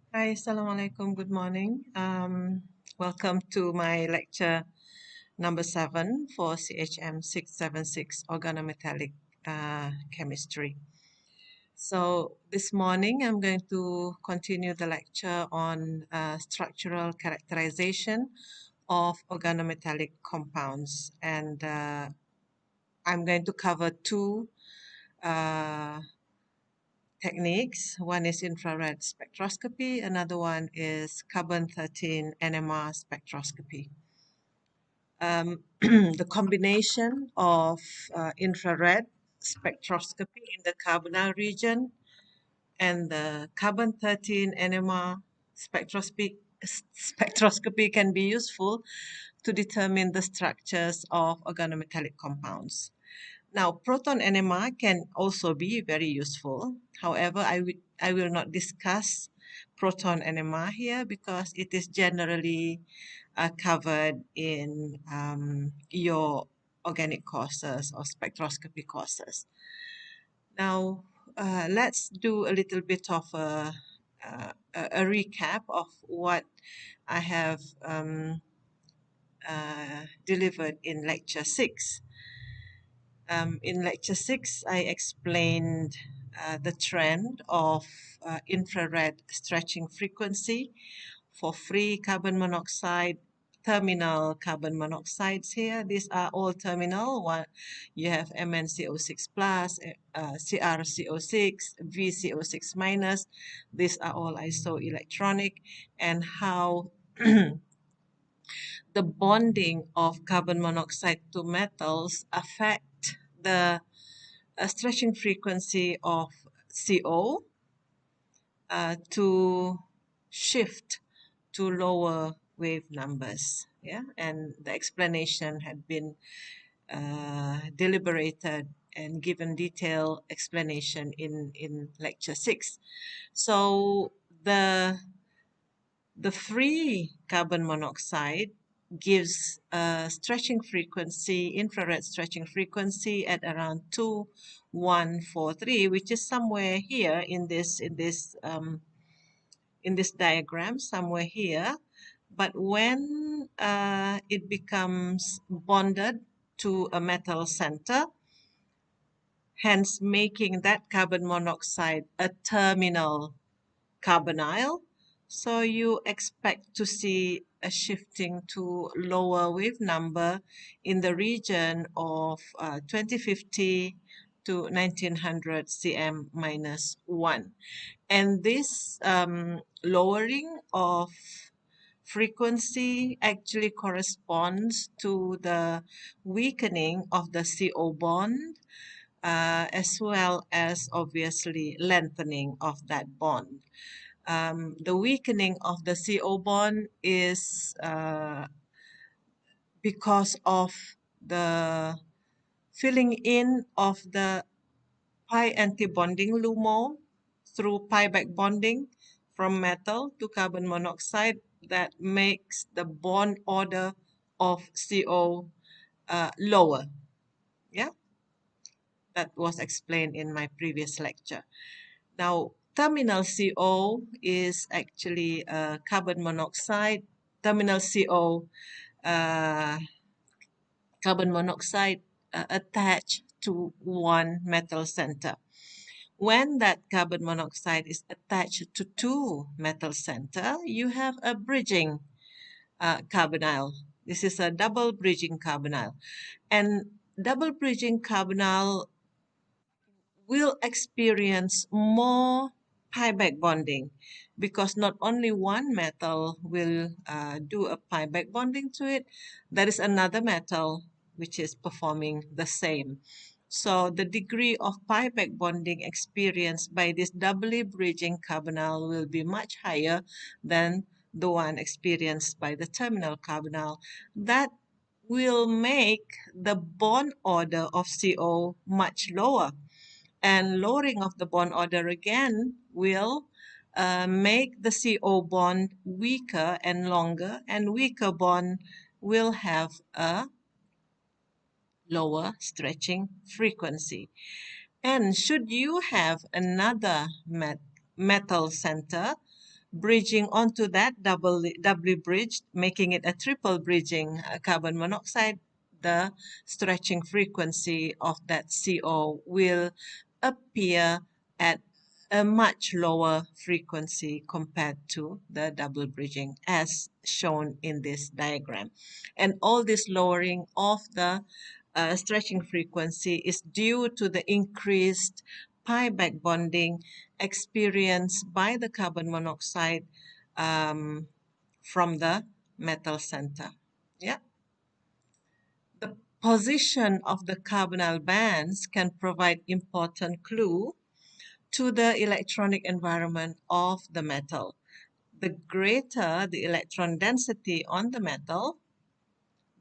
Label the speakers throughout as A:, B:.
A: Hi, Assalamualaikum. Good morning. Welcome to my lecture number 7 for CHM676 Organometallic Chemistry. So this morning I'm going to continue the lecture on structural characterization of organometallic compounds, and I'm going to cover two uh, techniques. One is infrared spectroscopy, another one is carbon-13 NMR spectroscopy. The combination of infrared spectroscopy in the carbonyl region and the carbon-13 NMR spectroscopy can be useful to determine the structures of organometallic compounds. Now, proton NMR can also be very useful. However, I will not discuss proton NMR here because it is generally covered in your organic courses or spectroscopy courses. Now, let's do a little bit of a recap of what I have delivered in lecture 6. In lecture 6, I explained the trend of infrared stretching frequency for free carbon monoxide, terminal carbon monoxides here. These are all terminal. One, you have MnCO6 plus, CrCO6, VCO6 minus. These are all isoelectronic, and how the bonding of carbon monoxide to metals affect the stretching frequency of CO to shift to lower wave numbers. Yeah, and the explanation had been deliberated and given detailed explanation in lecture 6. So the free carbon monoxide gives a stretching frequency, infrared stretching frequency at around 2143, which is somewhere here in this diagram, somewhere here. But when it becomes bonded to a metal center, hence making that carbon monoxide a terminal carbonyl, so you expect to see a shifting to lower wave number in the region of 2050 to 1900 cm minus 1. And this lowering of frequency actually corresponds to the weakening of the CO bond, as well as obviously lengthening of that bond. The weakening of the CO bond is because of the filling in of the pi antibonding LUMO through pi back bonding from metal to carbon monoxide that makes the bond order of CO lower. Yeah, that was explained in my previous lecture. Now, terminal CO is actually carbon monoxide, terminal CO carbon monoxide attached to one metal center. When that carbon monoxide is attached to two metal center, you have a bridging carbonyl. This is a double bridging carbonyl. And double bridging carbonyl will experience more pi back bonding because not only one metal will do a pi back bonding to it, there is another metal which is performing the same. So the degree of pi back bonding experienced by this doubly bridging carbonyl will be much higher than the one experienced by the terminal carbonyl. That will make the bond order of CO much lower. And lowering of the bond order again will make the CO bond weaker and longer, and weaker bond will have a lower stretching frequency. And should you have another metal center bridging onto that doubly bridged, making it a triple bridging carbon monoxide, the stretching frequency of that CO will appear at a much lower frequency compared to the double bridging as shown in this diagram. And all this lowering of the stretching frequency is due to the increased pi back bonding experienced by the carbon monoxide from the metal center. Yeah. The position of the carbonyl bands can provide important clue to the electronic environment of the metal. The greater the electron density on the metal,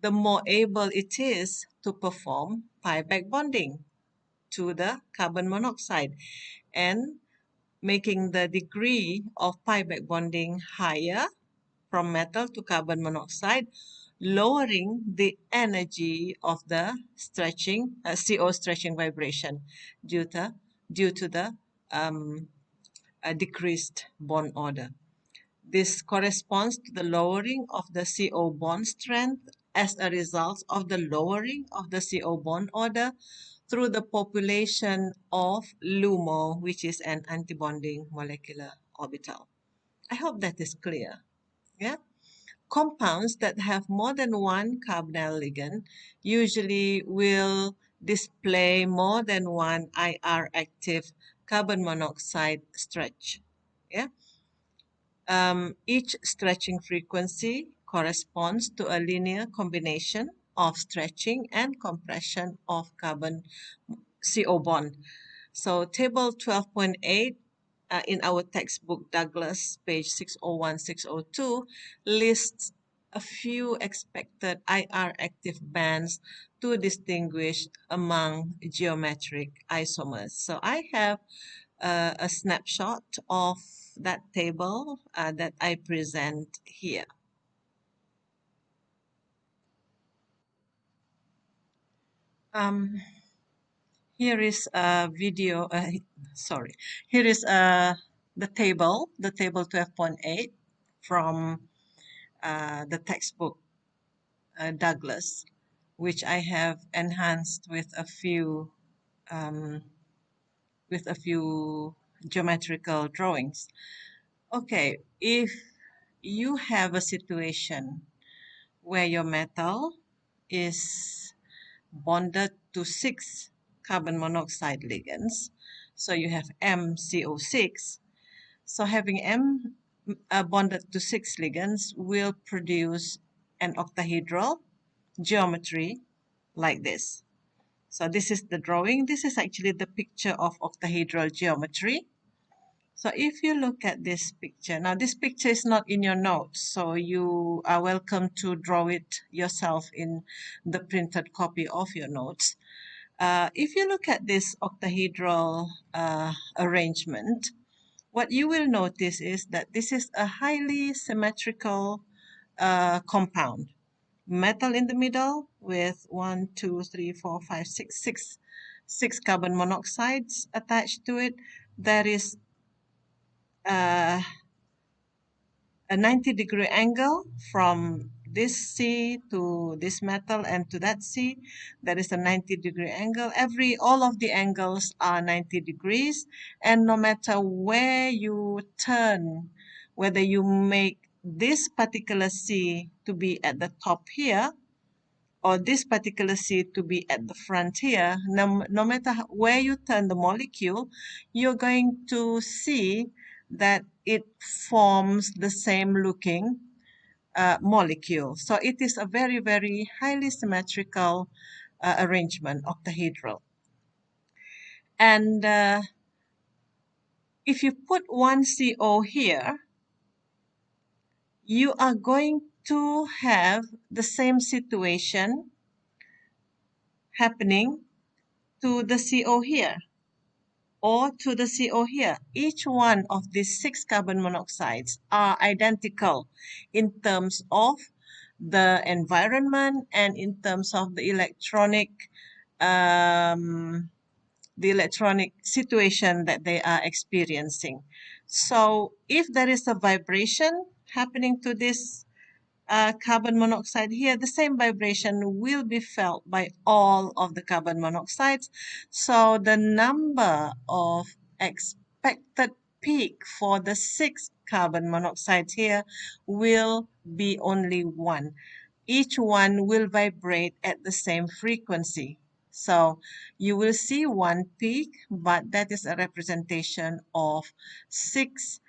A: the more able it is to perform pi back bonding to the carbon monoxide, and making the degree of pi back bonding higher from metal to carbon monoxide, lowering the energy of the stretching CO stretching vibration due to the decreased bond order. This corresponds to the lowering of the CO bond strength as a result of the lowering of the CO bond order through the population of LUMO, which is an antibonding molecular orbital. I hope that is clear. Yeah. Compounds that have more than one carbonyl ligand usually will display more than one IR active carbon monoxide stretch. Yeah. Each stretching frequency corresponds to a linear combination of stretching and compression of carbon CO bond. So table 12.8 in our textbook Douglas, page 601, 602, lists a few expected IR active bands to distinguish among geometric isomers. So I have a snapshot of that table that I present here. Here is a video, here is the table 12.8 from the textbook Douglas, which I have enhanced with a few geometrical drawings. Okay, if you have a situation where your metal is bonded to 6 carbon monoxide ligands, so you have MCO6, so having M bonded to 6 ligands will produce an octahedral geometry like this. So this is the drawing. This is actually the picture of octahedral geometry. So if you look at this picture, now this picture is not in your notes, so you are welcome to draw it yourself in the printed copy of your notes. If you look at this octahedral arrangement, what you will notice is that this is a highly symmetrical compound. Metal in the middle with 1, 2, 3, 4, 5, 6 carbon monoxides attached to it. There is a 90-degree angle from this C to this metal and to that C. There is a 90-degree angle. All of the angles are 90 degrees, and no matter where you turn, whether you make this particular C to be at the top here or this particular C to be at the front here, no matter where you turn the molecule, you're going to see that it forms the same looking molecule. So it is a very, very highly symmetrical arrangement, octahedral. And if you put one CO here, you are going to have the same situation happening to the CO here or to the CO here. Each one of these 6 carbon monoxides are identical in terms of the environment and in terms of the electronic situation that they are experiencing. So if there is a vibration happening to this carbon monoxide here, the same vibration will be felt by all of the carbon monoxides. So the number of expected peak for the 6 carbon monoxides here will be only 1. Each one will vibrate at the same frequency. So you will see one peak, but that is a representation of 6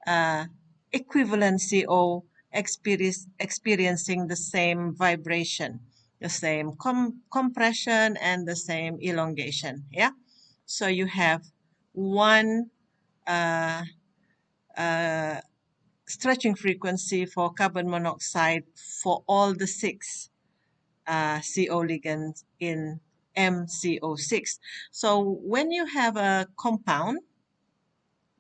A: uh, equivalent CO experiencing the same vibration, the same compression, and the same elongation. Yeah. So you have one uh, uh, stretching frequency for carbon monoxide for all the 6 CO ligands in MCO6. So when you have a compound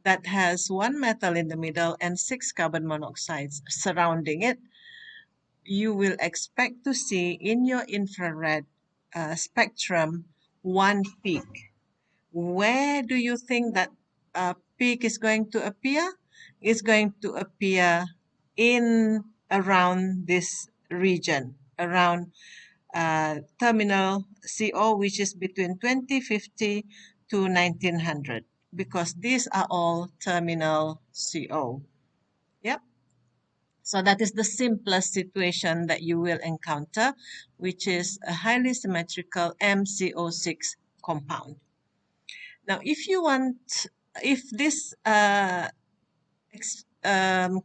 A: that has one metal in the middle and 6 carbon monoxides surrounding it, you will expect to see in your infrared spectrum one peak. Where do you think that peak is going to appear? It's going to appear in around this region, around terminal CO, which is between 2050 to 1900, because these are all terminal CO. Yep. So that is the simplest situation that you will encounter, which is a highly symmetrical MCO6 compound. Now, if this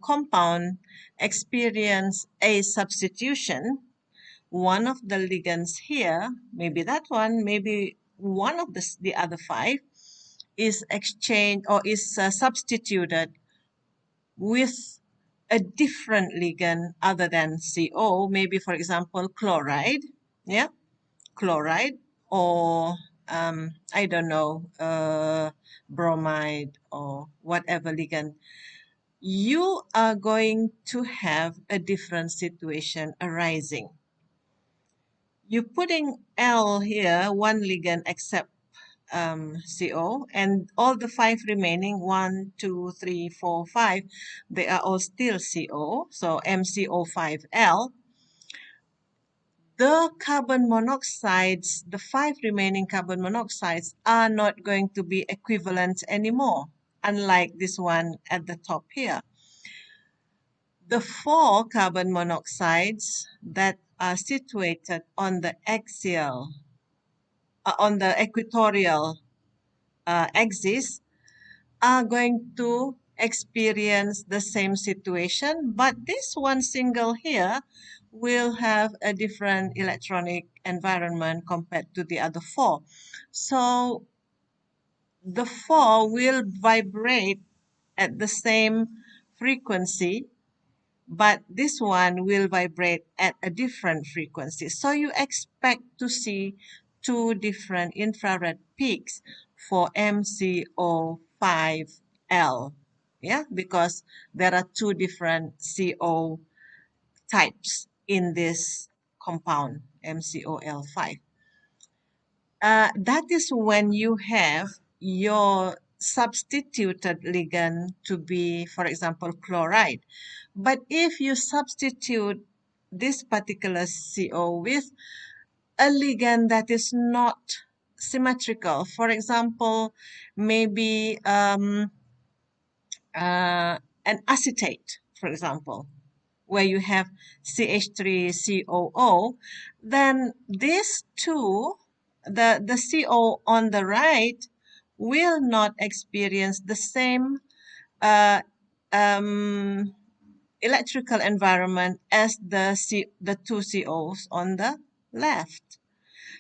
A: compound experience a substitution, one of the ligands here, maybe that one, maybe one of the other 5, is exchanged or is substituted with a different ligand other than CO, maybe for example chloride, yeah, chloride, or I don't know, bromide or whatever ligand, you are going to have a different situation arising. You're putting L here, one ligand except CO, and all the 5 remaining, 1, 2, 3, 4, 5, they are all still CO, so MCO5L. The carbon monoxides, the 5 remaining carbon monoxides, are not going to be equivalent anymore, unlike this one at the top here. The 4 carbon monoxides that are situated on the axial, on the equatorial axis are going to experience the same situation, but this one single here will have a different electronic environment compared to the other 4. So the 4 will vibrate at the same frequency, but this one will vibrate at a different frequency. So you expect to see 2 different infrared peaks for MCO5L. Yeah, because there are 2 different CO types in this compound, MCOL5. That is when you have your substituted ligand to be, for example, chloride. But if you substitute this particular CO with a ligand that is not symmetrical, for example, maybe an acetate, for example, where you have CH3COO, then these two, the CO on the right will not experience the same uh, um, electrical environment as the 2 COs on the left.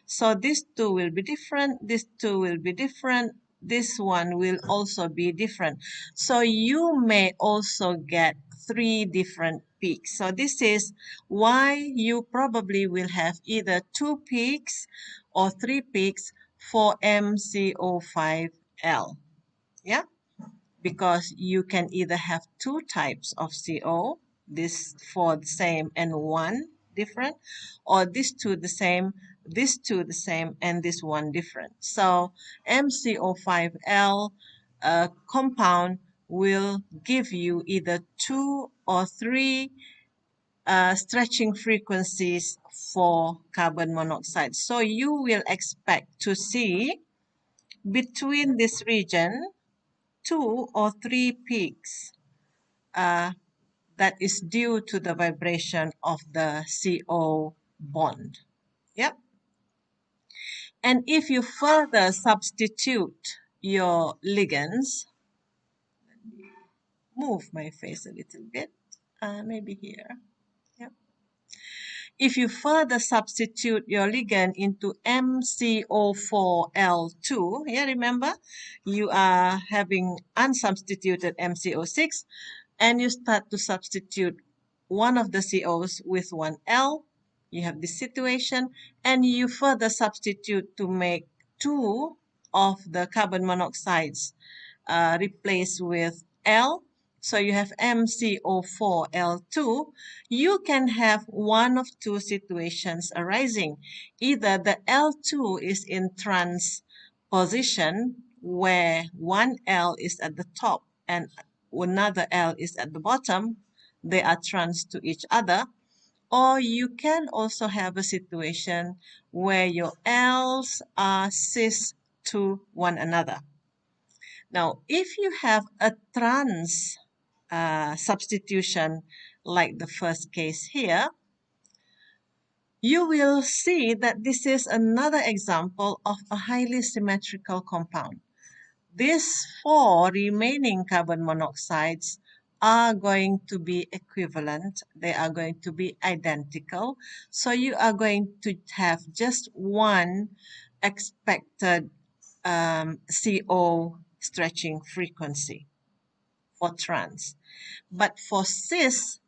A: So these 2 will be different, these 2 will be different, this one will also be different. So you may also get 3 different peaks. So this is why you probably will have either 2 peaks or 3 peaks for MCO5L. Yeah, because you can either have 2 types of CO, this 4 the same and 1 different, or these 2 the same, this 2 the same, and this 1 different. So MCO5L compound will give you either 2 or 3 stretching frequencies for carbon monoxide. So you will expect to see between this region 2 or 3 peaks that is due to the vibration of the CO bond. Yep. And if you further substitute your ligands, move my face a little bit, maybe here. Yep. If you further substitute your ligand into MCO4L2, yeah, remember, you are having unsubstituted MCO6, and you start to substitute one of the COs with one L, you have this situation, and you further substitute to make 2 of the carbon monoxides replaced with L. So you have MCO4L2. You can have one of 2 situations arising. Either the L2 is in trans position where one L is at the top and another L is at the bottom. They are trans to each other. Or you can also have a situation where your L's are cis to one another. Now, if you have a trans substitution like the first case here, you will see that this is another example of a highly symmetrical compound. These 4 remaining carbon monoxides are going to be equivalent. They are going to be identical. So you are going to have just one expected CO stretching frequency for trans. But for cis,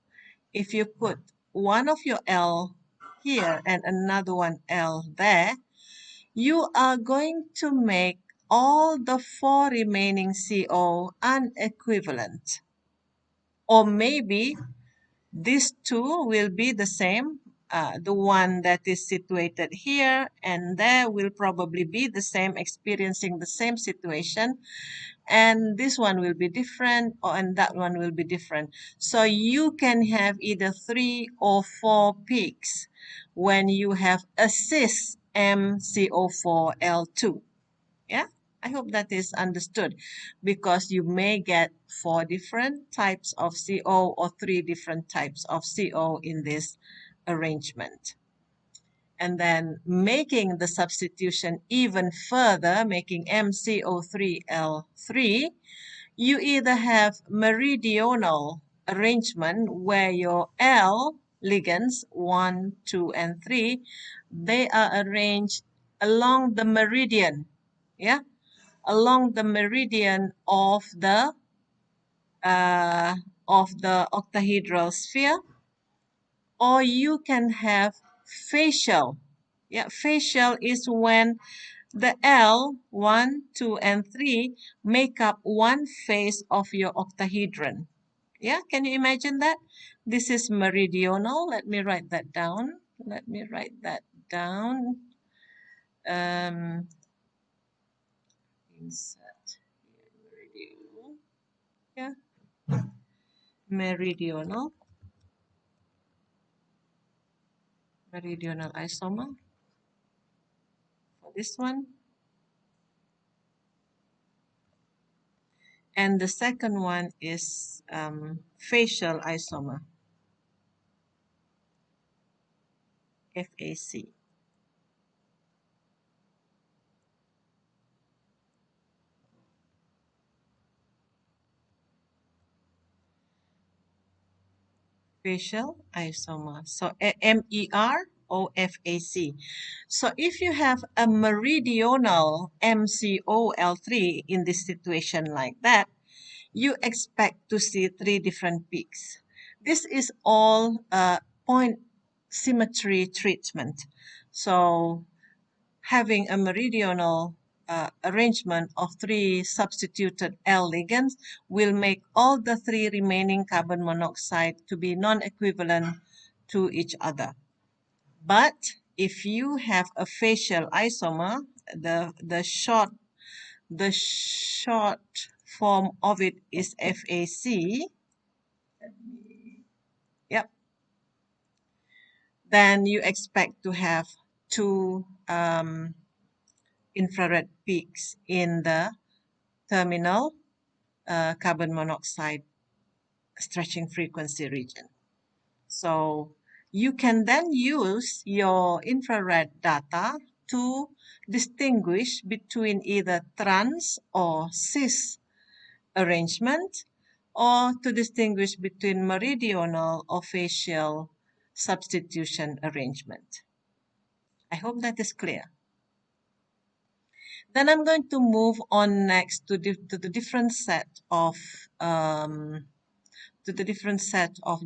A: if you put one of your L here and another one L there, you are going to make all the 4 remaining CO unequivalent. Or maybe these 2 will be the same. The one that is situated here and there will probably be the same, experiencing the same situation. And this one will be different, and that one will be different. So you can have either 3 or 4 peaks when you have a cis MCO4L2. Yeah, I hope that is understood, because you may get 4 different types of CO or 3 different types of CO in this arrangement. And then making the substitution even further, making MCO3L3, you either have meridional arrangement where your L ligands 1, 2, and 3, they are arranged along the meridian, yeah, along the meridian of the octahedral sphere. Or you can have facial. Yeah, facial is when the L, 1, 2, and 3 make up one face of your octahedron. Yeah, can you imagine that? This is meridional. Let me write that down. Insert meridional. Yeah, meridional isomer for this one. And the second one is facial isomer, FAC. Facial isomer. So MEROFAC. So if you have a meridional MCOL3 in this situation like that, you expect to see 3 different peaks. This is all point symmetry treatment. So having a meridional arrangement of 3 substituted L ligands will make all the 3 remaining carbon monoxide to be non-equivalent to each other. But if you have a facial isomer, the short form of it is FAC. Yep. Then you expect to have two infrared peaks in the terminal carbon monoxide stretching frequency region. So you can then use your infrared data to distinguish between either trans or cis arrangement, or to distinguish between meridional or facial substitution arrangement. I hope that is clear. Then I'm going to move on next to the different set of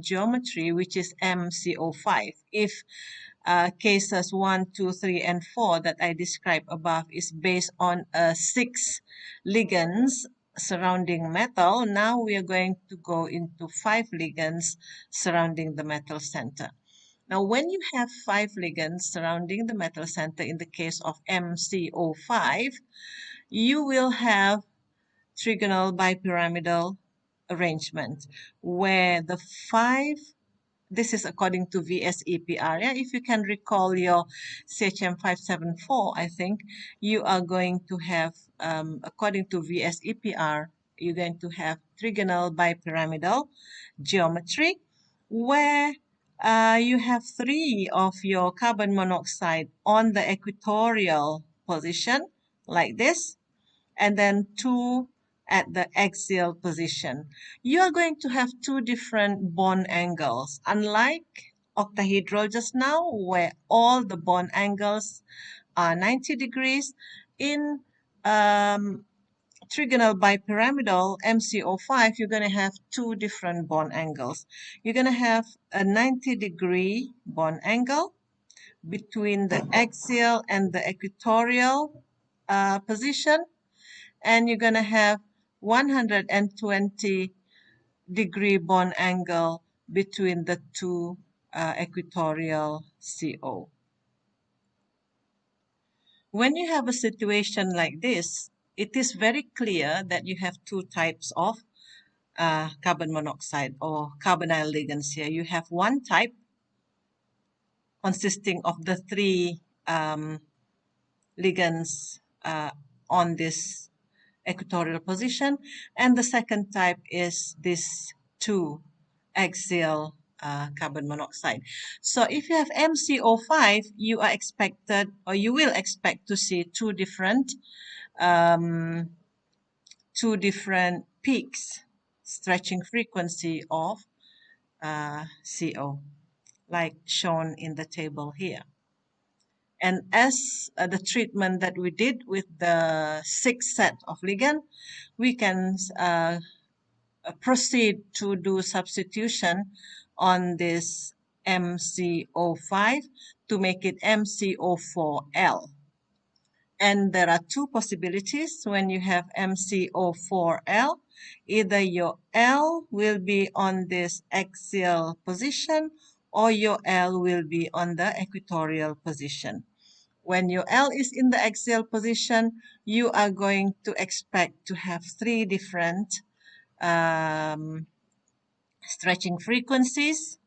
A: geometry, which is MCO5. If cases 1, 2, 3, and 4 that I described above is based on 6 ligands surrounding metal, now we are going to go into 5 ligands surrounding the metal center. Now, when you have 5 ligands surrounding the metal center in the case of MCO5, you will have trigonal bipyramidal arrangement where the 5, this is according to VSEPR. Yeah? If you can recall your CHM574, I think you are going to have, according to VSEPR, you're going to have trigonal bipyramidal geometry where you have 3 of your carbon monoxide on the equatorial position like this, and then 2 at the axial position. You are going to have 2 different bond angles, unlike octahedral just now, where all the bond angles are 90 degrees. In trigonal bipyramidal MCO5, you're going to have 2 different bond angles. You're going to have a 90-degree bond angle between the axial and the equatorial position, and you're going to have 120-degree bond angle between the 2 equatorial CO. When you have a situation like this, it is very clear that you have 2 types of carbon monoxide or carbonyl ligands here. You have one type consisting of the 3 ligands on this equatorial position, and the second type is this 2 axial carbon monoxide. So if you have MCO5, you are expected, or you will expect to see 2 different peaks stretching frequency of CO, like shown in the table here. And as the treatment that we did with the 6 set of ligand, we can proceed to do substitution on this MCO5 to make it MCO4L. And there are 2 possibilities when you have MCO4L. Either your L will be on this axial position, or your L will be on the equatorial position. When your L is in the axial position, you are going to expect to have 3 different stretching frequencies.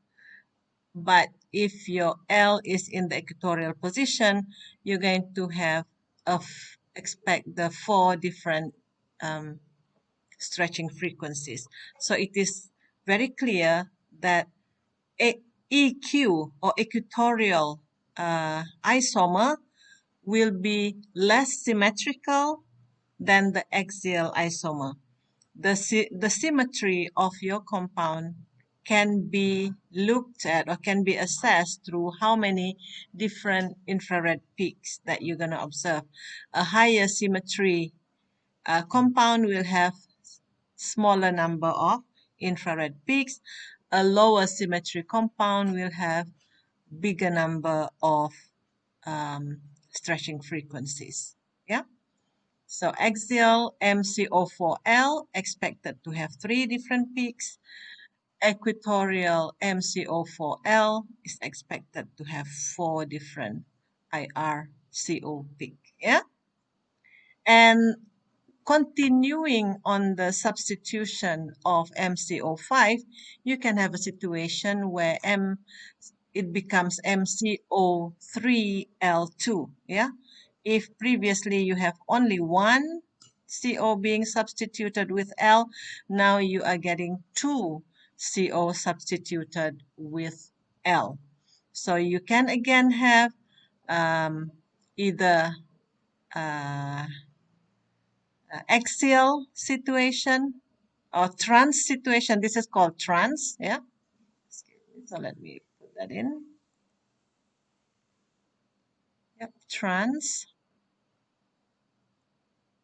A: But if your L is in the equatorial position, you're going to have expect the 4 different stretching frequencies. So it is very clear that EQ or equatorial isomer will be less symmetrical than the axial isomer. The symmetry of your compound can be looked at or can be assessed through how many different infrared peaks that you're going to observe. A higher symmetry compound will have smaller number of infrared peaks. A lower symmetry compound will have bigger number of stretching frequencies. Yeah. So axial MCO4L expected to have 3 different peaks. Equatorial MCO4L is expected to have 4 different IRCO peak. Yeah. And continuing on the substitution of MCO5, you can have a situation where it becomes MCO3L2. Yeah, if previously you have only one CO being substituted with L, now you are getting two CO substituted with L. So you can again have either uh, axial situation or trans situation. This is called trans. Yeah. So let me put that in. Yep, trans.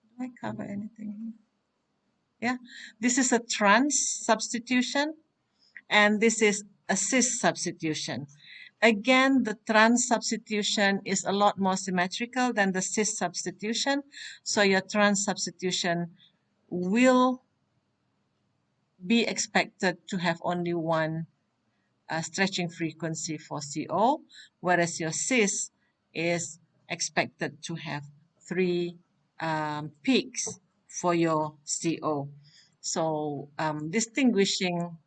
A: Did I cover anything here? Yeah, this is a trans substitution, and this is a cis substitution. Again, the trans substitution is a lot more symmetrical than the cis substitution. So your trans substitution will be expected to have only one stretching frequency for CO, whereas your cis is expected to have three peaks for your CO. So distinguishing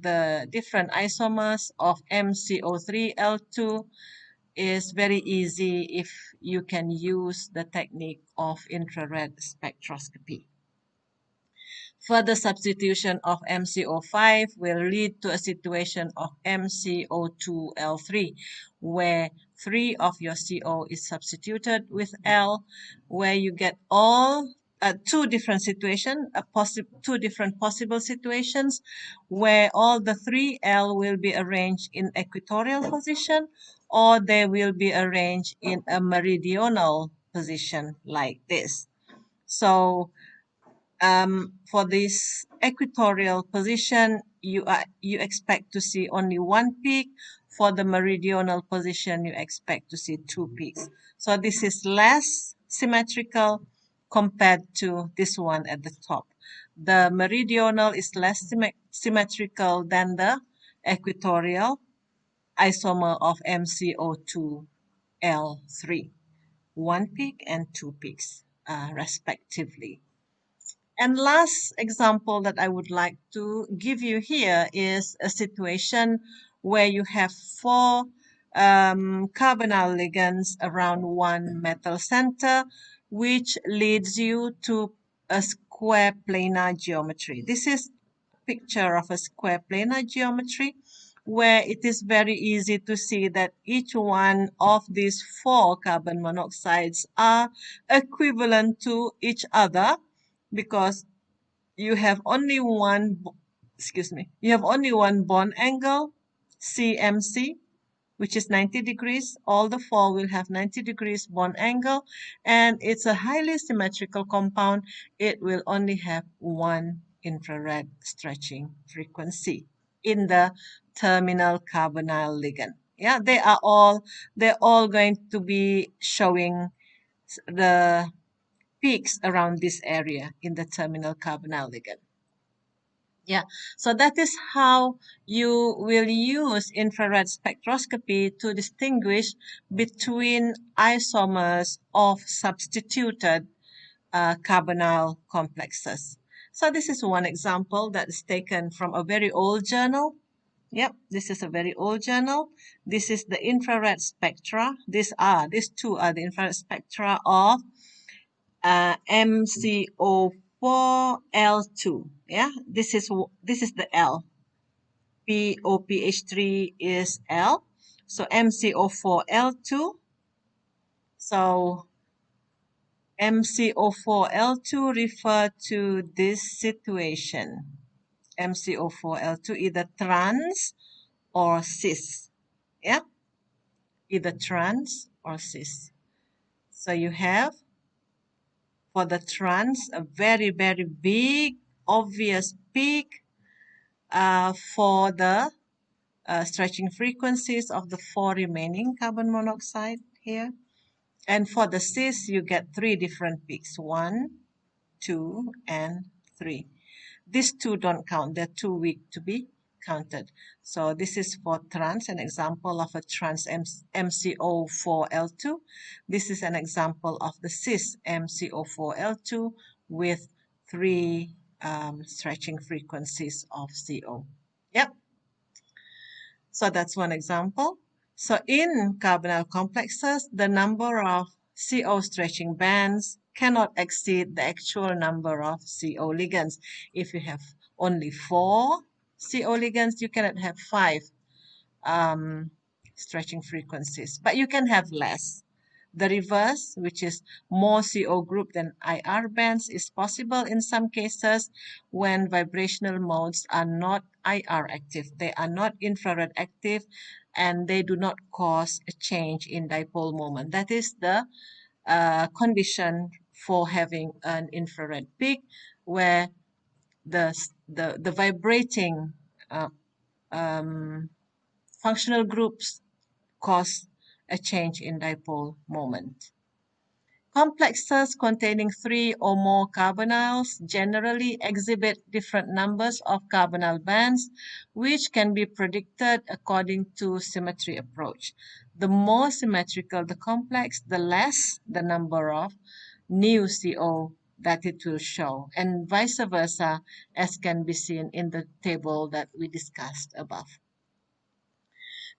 A: the different isomers of MCO3L2 is very easy if you can use the technique of infrared spectroscopy. Further substitution of MCO5 will lead to a situation of MCO2L3, where 3 of your CO is substituted with L, where you get two different situations, two different possible situations, where all the 3L will be arranged in equatorial position, or they will be arranged in a meridional position like this. So for this equatorial position, you expect to see only one peak. For the meridional position, you expect to see two peaks. So this is less symmetrical compared to this one at the top. The meridional is less symmetrical than the equatorial isomer of MCO2L3. One peak and two peaks, respectively. And last example that I would like to give you here is a situation where you have four carbonyl ligands around one metal center, which leads you to a square planar geometry. This is a picture of a square planar geometry where it is very easy to see that each one of these four carbon monoxides are equivalent to each other, because you have only one, you have only one bond angle, CMC, which is 90 degrees. All the four will have 90 degrees bond angle, and it's a highly symmetrical compound. It will only have one infrared stretching frequency in the terminal carbonyl ligand. Yeah, they're all going to be showing the peaks around this area in the terminal carbonyl ligand. Yeah, so that is how you will use infrared spectroscopy to distinguish between isomers of substituted carbonyl complexes. So this is one example that is taken from a very old journal. Yep, this is a very old journal. This is the infrared spectra. These two are the infrared spectra of MCO4L2. Yeah, this is the L. POPH3 is L. So MCO4L2. So MCO4L2 refer to this situation. MCO4L2 either trans or cis. Yeah, either trans or cis. So you have, for the trans, a very, very big, obvious peak for the stretching frequencies of the four remaining carbon monoxide here. And for the cis, you get three different peaks, 1, 2, and 3. These two don't count, they're too weak to be counted. So this is for trans, an example of a trans MCO4L2. This is an example of the cis MCO4L2 with 3 stretching frequencies of CO. Yep. So that's one example. So in carbonyl complexes, the number of CO stretching bands cannot exceed the actual number of CO ligands. If you have only 4 CO ligands, you cannot have 5 stretching frequencies, but you can have less. The reverse, which is more CO group than IR bands, is possible in some cases when vibrational modes are not IR active. They are not infrared active and they do not cause a change in dipole moment. That is the condition for having an infrared peak where the vibrating functional groups cause a change in dipole moment. Complexes containing 3 or more carbonyls generally exhibit different numbers of carbonyl bands, which can be predicted according to symmetry approach. The more symmetrical the complex, the less the number of new CO that it will show, and vice versa, as can be seen in the table that we discussed above.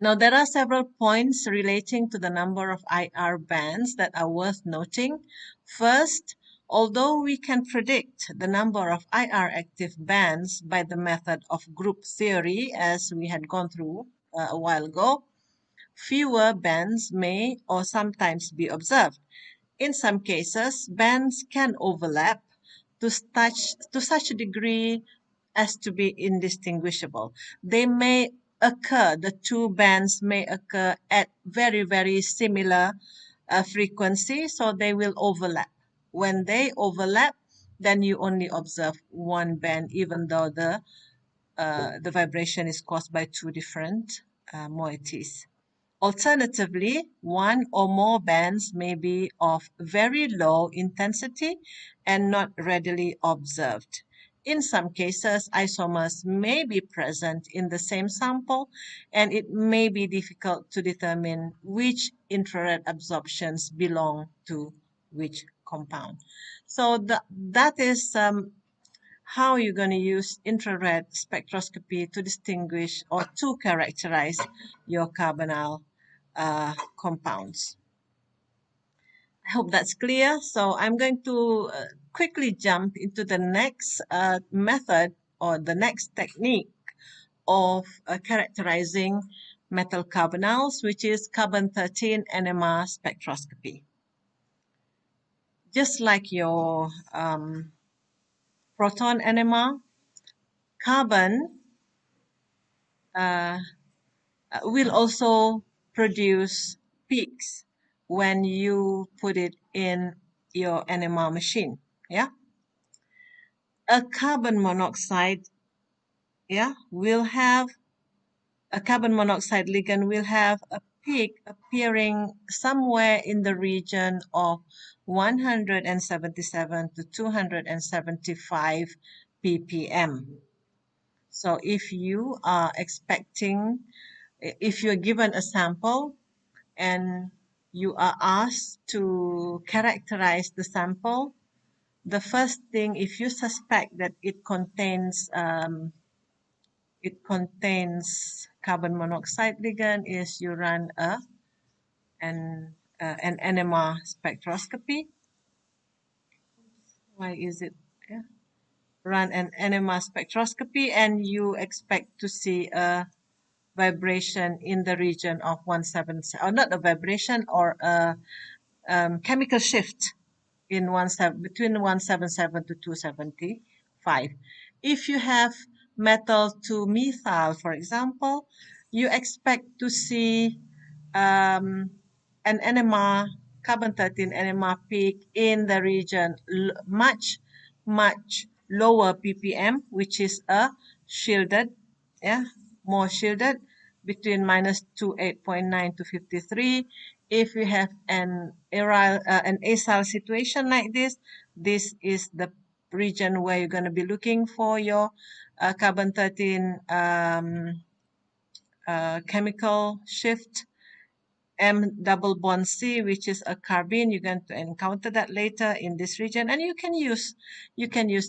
A: Now, there are several points relating to the number of IR bands that are worth noting. First, although we can predict the number of IR active bands by the method of group theory, as we had gone through a while ago, fewer bands may or sometimes be observed. In some cases, bands can overlap to such a degree as to be indistinguishable. They may occur, the two bands may occur at very, very similar frequency, so they will overlap. When they overlap, then you only observe one band, even though the vibration is caused by two different moieties. Alternatively, one or more bands may be of very low intensity and not readily observed. In some cases, isomers may be present in the same sample, and it may be difficult to determine which infrared absorptions belong to which compound. So that is how you're going to use infrared spectroscopy to distinguish or to characterize your carbonyl compounds. I hope that's clear. So I'm going to quickly jump into the next method or the next technique of characterizing metal carbonyls, which is carbon-13 NMR spectroscopy. Just like your proton NMR, carbon will also produce peaks when you put it in your NMR machine. Yeah, a carbon monoxide will have a carbon monoxide ligand will have a peak appearing somewhere in the region of 177 to 275 ppm. So if you are expecting, if you're given a sample and you are asked to characterize the sample, the first thing, if you suspect that it contains carbon monoxide ligand, is you run an NMR spectroscopy. Why is it? Yeah. Run an NMR spectroscopy, and you expect to see a vibration in the region of 177, or not a vibration, or a chemical shift in between 177 to 275. If you have metal to methyl, for example, you expect to see an NMR, carbon-13 NMR peak in the region much lower ppm, which is a shielded, more shielded, between minus 28.9 to 53. If you have an acyl situation like this is the region where you're going to be looking for your carbon-13 chemical shift, M double bond C, which is a carbene. You're going to encounter that later in this region, and you can use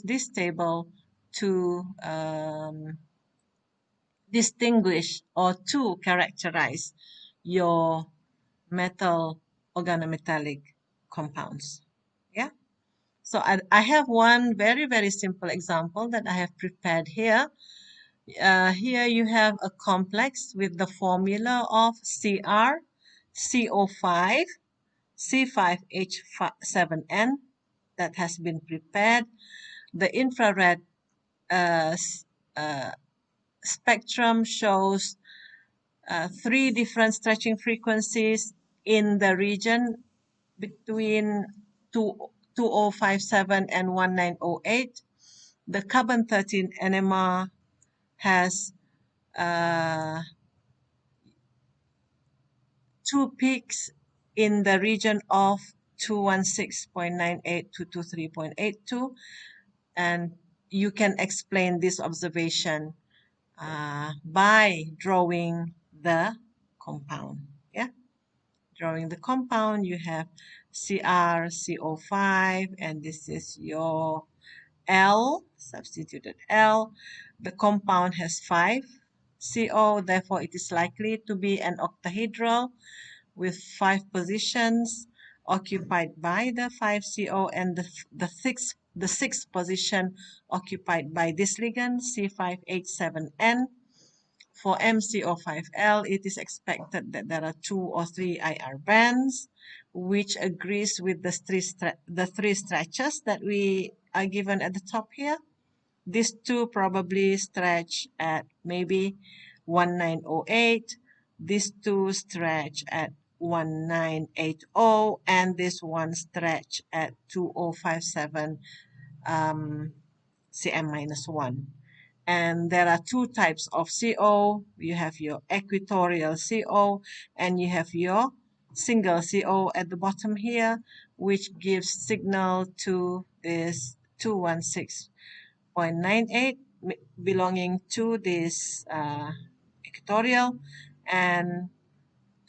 A: this table to distinguish or to characterize your metal organometallic compounds. Yeah. So I have one very simple example that I have prepared here. Here you have a complex with the formula of Cr, CO5, C5H7N that has been prepared. The infrared uh, spectrum shows 3 different stretching frequencies in the region between 2057 and 1908. The carbon-13 NMR has 2 peaks in the region of 216.98 to 223.82, and you can explain this observation by drawing the compound. Yeah, drawing the compound, you have CrCO5, and this is your L, substituted L. The compound has 5 CO, therefore it is likely to be an octahedral with 5 positions occupied by the 5 CO, and the sixth position occupied by this ligand C5H7N. For MCO5L, it is expected that there are 2 or 3 IR bands, which agrees with the three stretches that we are given at the top here. These 2 probably stretch at maybe 1908. These 2 stretch at 1980, and this one stretch at 2057 cm-1. And there are 2 types of CO. You have your equatorial CO, and you have your single CO at the bottom here, which gives signal to this 216.98 belonging to this equatorial, and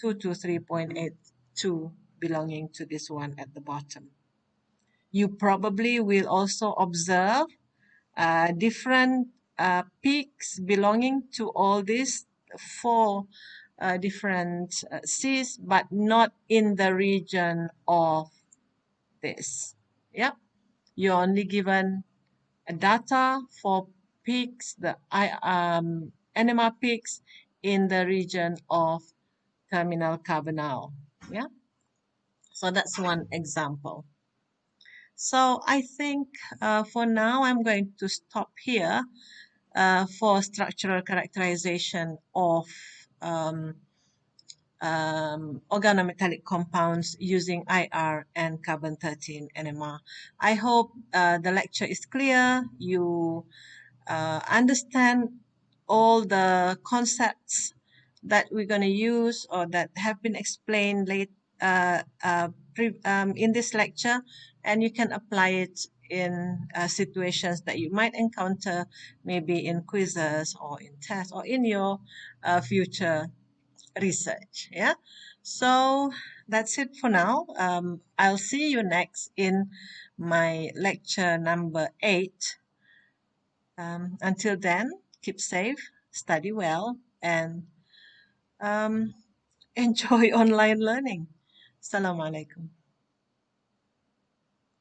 A: 223.82 belonging to this one at the bottom. You probably will also observe different peaks belonging to all these 4 different Cs, but not in the region of this. Yeah, you're only given data for peaks, the NMR peaks in the region of terminal carbonyl. Yeah, so that's one example. So I think for now I'm going to stop here for structural characterization of organometallic compounds using IR and carbon-13 NMR. I hope the lecture is clear. You understand all the concepts that we're going to use or that have been explained in this lecture, and you can apply it in situations that you might encounter, maybe in quizzes or in tests or in your future research. Yeah, so that's it for now. I'll see you next in my lecture number 8. Until then, keep safe, study well, and enjoy online learning. Assalamualaikum.